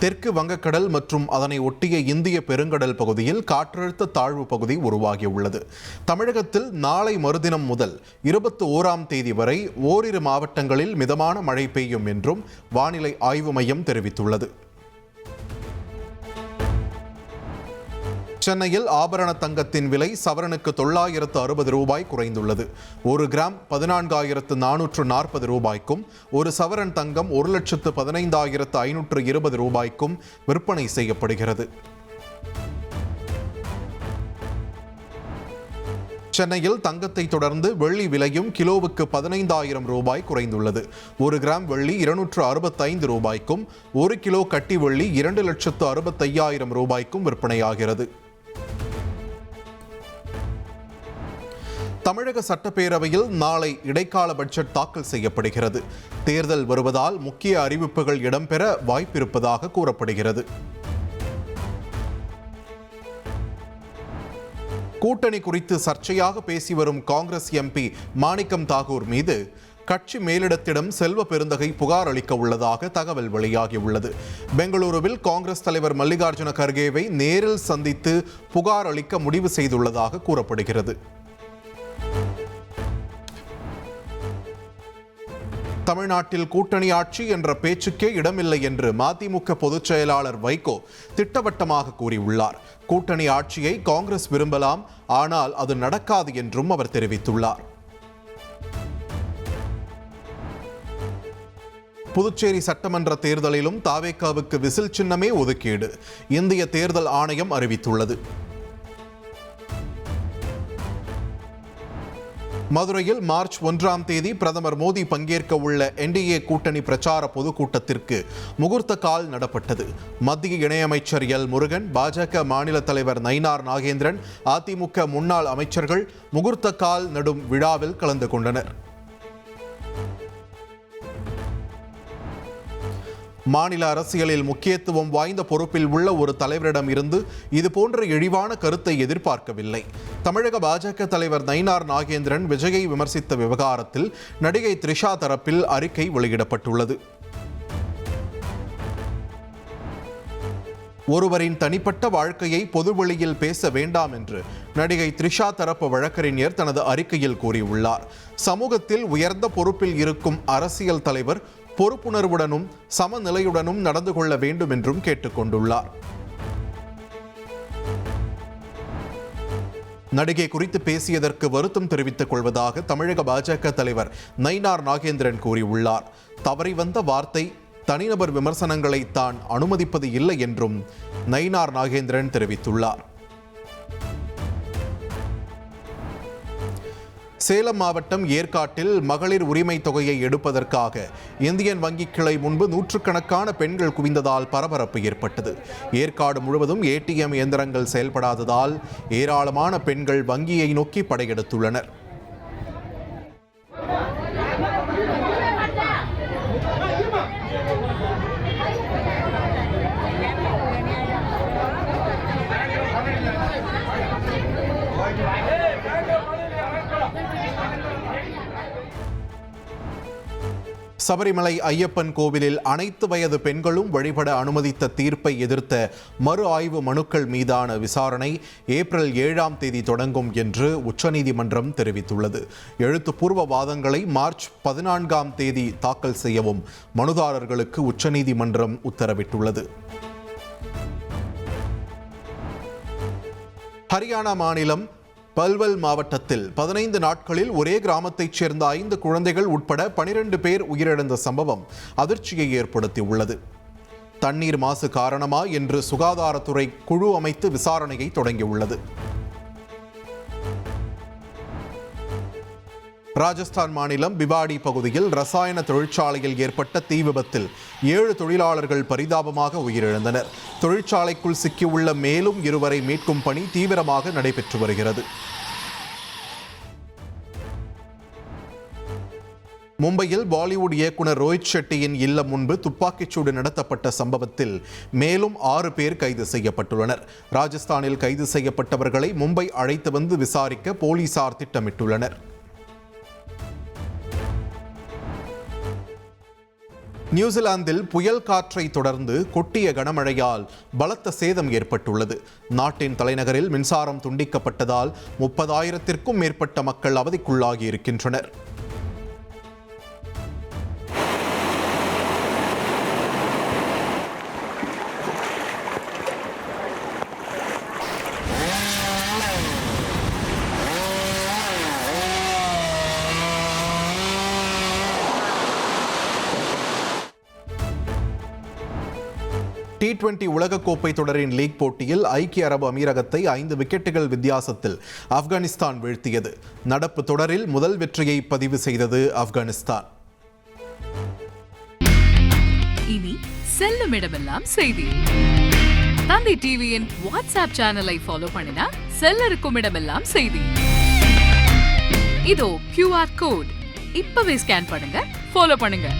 தெற்கு வங்கக்கடல் மற்றும் அதனை ஒட்டிய இந்திய பெருங்கடல் பகுதியில் காற்றழுத்த தாழ்வு பகுதி உருவாகியுள்ளது. தமிழகத்தில் நாளை மறுதினம் முதல் 21ஆம் தேதி வரை ஓரிரு மாவட்டங்களில் மிதமான மழை பெய்யும் என்றும் வானிலை ஆய்வு மையம் தெரிவித்துள்ளது. சென்னையில் ஆபரண தங்கத்தின் விலை சவரனுக்கு 960 ரூபாய் குறைந்துள்ளது. 1 கிராம் 14,440 ரூபாய்க்கும், ஒரு சவரன் தங்கம் 1,15,520 ரூபாய்க்கும் விற்பனை செய்யப்படுகிறது. சென்னையில் தங்கத்தை தொடர்ந்து வெள்ளி விலையும் கிலோவுக்கு 15,000 ரூபாய் குறைந்துள்ளது. 1 கிராம் வெள்ளி 265 ரூபாய்க்கும், 1 கிலோ கட்டி வெள்ளி 2,65,000 ரூபாய்க்கும் விற்பனையாகிறது. தமிழக சட்டப்பேரவையில் நாளை இடைக்கால பட்ஜெட் தாக்கல் செய்யப்படுகிறது. தேர்தல் வருவதால் முக்கிய அறிவிப்புகள் இடம்பெற வாய்ப்பிருப்பதாக கூறப்படுகிறது. கூட்டணி குறித்து சர்ச்சையாக பேசி வரும் காங்கிரஸ் எம்பி மாணிக்கம் தாகூர் மீது கட்சி மேலிடத்திடம் செல்வ பெருந்தகை புகார் அளிக்க உள்ளதாக தகவல் வெளியாகியுள்ளது. பெங்களூருவில் காங்கிரஸ் தலைவர் மல்லிகார்ஜுன கர்கேவை நேரில் சந்தித்து புகார் அளிக்க முடிவு செய்துள்ளதாக கூறப்படுகிறது. தமிழ்நாட்டில் கூட்டணி ஆட்சி என்ற பேச்சுக்கே இடமில்லை என்று மதிமுக பொதுச் செயலாளர் வைகோ திட்டவட்டமாக கூறியுள்ளார். கூட்டணி ஆட்சியை காங்கிரஸ் விரும்பலாம், ஆனால் அது நடக்காது என்றும் அவர் தெரிவித்துள்ளார். புதுச்சேரி சட்டமன்ற தேர்தலிலும் தாவேகாவுக்கு விசில் சின்னமே ஒதுக்கீடு இந்திய தேர்தல் ஆணையம் அறிவித்துள்ளது. மதுரையில் மார்ச் 1ஆம் தேதி பிரதமர் மோடி பங்கேற்க உள்ள என்டிஏ கூட்டணி பிரச்சார பொதுக்கூட்டத்திற்கு முகூர்த்த கால் நடப்பட்டது. மத்திய இணையமைச்சர் எல் முருகன், பாஜக மாநில தலைவர் நயினார் நாகேந்திரன், அதிமுக முன்னாள் அமைச்சர்கள் முகூர்த்த கால் நடும் விழாவில் கலந்து கொண்டனர். மாநில அரசியலில் முக்கியத்துவம் வாய்ந்த பொறுப்பில் உள்ள ஒரு தலைவரிடம் இருந்து இதுபோன்ற இழிவான கருத்தை எதிர்பார்க்கவில்லை. தமிழக பாஜக தலைவர் நயினார் நாகேந்திரன் விஜயை விமர்சித்த விவகாரத்தில் நடிகை த்ரிஷா தரப்பில் அறிக்கை வெளியிடப்பட்டுள்ளது. ஒருவரின் தனிப்பட்ட வாழ்க்கையை பொதுவெளியில் பேச வேண்டாம் என்று நடிகை த்ரிஷா தரப்பு வழக்கறிஞர் தனது அறிக்கையில் கூறியுள்ளார். சமூகத்தில் உயர்ந்த பொறுப்பில் இருக்கும் அரசியல் தலைவர் பொறுப்புணர்வுடனும் சமநிலையுடனும் நடந்து கொள்ள வேண்டும் என்றும் கேட்டுக்கொண்டுள்ளார். நடிகை குறித்து பேசியதற்கு வருத்தம் தெரிவித்துக் கொள்வதாக தமிழக பாஜக தலைவர் நயினார் நாகேந்திரன் கூறியுள்ளார். தவறி வந்த வார்த்தை, தனிநபர் விமர்சனங்களை தான் அனுமதிப்பது இல்லை என்றும் நயினார் நாகேந்திரன் தெரிவித்துள்ளார். சேலம் மாவட்டம் ஏற்காட்டில் மகளிர் உரிமை தொகையை எடுப்பதற்காக இந்தியன் வங்கி கிளை முன்பு நூற்றுக்கணக்கான பெண்கள் குவிந்ததால் பரபரப்பு ஏற்பட்டது. ஏற்காடு முழுவதும் ஏடிஎம் இயந்திரங்கள் செயல்படாததால் ஏராளமான பெண்கள் வங்கியை நோக்கி படையெடுத்துள்ளனர். சபரிமலை ஐயப்பன் கோவிலில் அனைத்து வயது பெண்களும் வழிபட அனுமதித்த தீர்ப்பை எதிர்த்த மறு ஆய்வு மனுக்கள் மீதான விசாரணை ஏப்ரல் 7ஆம் தேதி தொடங்கும் என்று உச்சநீதிமன்றம் தெரிவித்துள்ளது. எழுத்துப்பூர்வ வாதங்களை மார்ச் 14ஆம் தேதி தாக்கல் செய்யவும் மனுதாரர்களுக்கு உச்சநீதிமன்றம் உத்தரவிட்டுள்ளது. ஹரியானா மாநிலம் பல்வல் மாவட்டத்தில் 15 நாட்களில் ஒரே கிராமத்தைச் சேர்ந்த 5 குழந்தைகள் உட்பட 12 பேர் உயிரிழந்த சம்பவம் அதிர்ச்சியை ஏற்படுத்தியுள்ளது. தண்ணீர் மாசு காரணமா என்று சுகாதாரத்துறை குழு அமைத்து விசாரணையை தொடங்கியுள்ளது. ராஜஸ்தான் மாநிலம் பிவாடி பகுதியில் ரசாயன தொழிற்சாலையில் ஏற்பட்ட தீ விபத்தில் 7 தொழிலாளர்கள் பரிதாபமாக உயிரிழந்தனர். தொழிற்சாலைக்குள் சிக்கியுள்ள மேலும் 2 மீட்கும் பணி தீவிரமாக நடைபெற்று வருகிறது. மும்பையில் பாலிவுட் இயக்குனர் ரோஹித் ஷெட்டியின் இல்லம் முன்பு துப்பாக்கிச்சூடு நடத்தப்பட்ட சம்பவத்தில் மேலும் 6 பேர் கைது செய்யப்பட்டுள்ளனர். ராஜஸ்தானில் கைது செய்யப்பட்டவர்களை மும்பை அழைத்து வந்து விசாரிக்க போலீசார் திட்டமிட்டுள்ளனர். நியூசிலாந்தில் புயல் காற்றை தொடர்ந்து கொட்டிய கனமழையால் பலத்த சேதம் ஏற்பட்டுள்ளது. நாட்டின் தலைநகரில் மின்சாரம் துண்டிக்கப்பட்டதால் 30,000-க்கும் மேற்பட்ட மக்கள் அவதிக்குள்ளாகி இருக்கின்றனர். T20 உலகக்கோப்பை தொடரின் லீக் போட்டியில் ஐக்கிய அரபு அமீரகத்தை 5 விக்கெட்டுகள் வித்தியாசத்தில் ஆப்கானிஸ்தான் வீழ்த்தியது. நடப்பு தொடரில் முதல் வெற்றியை பதிவு செய்தது ஆப்கானிஸ்தான். இனி செல்லும் இடமெல்லாம் செய்தி. தந்தி டிவியின் வாட்ஸ்அப் சேனலை ஃபாலோ பண்ணினா செல்ல இருக்கும் இடமெல்லாம் செய்தி. இதோ QR கோட் இப்பவே ஸ்கேன் பண்ணுங்க, ஃபாலோ பண்ணுங்க.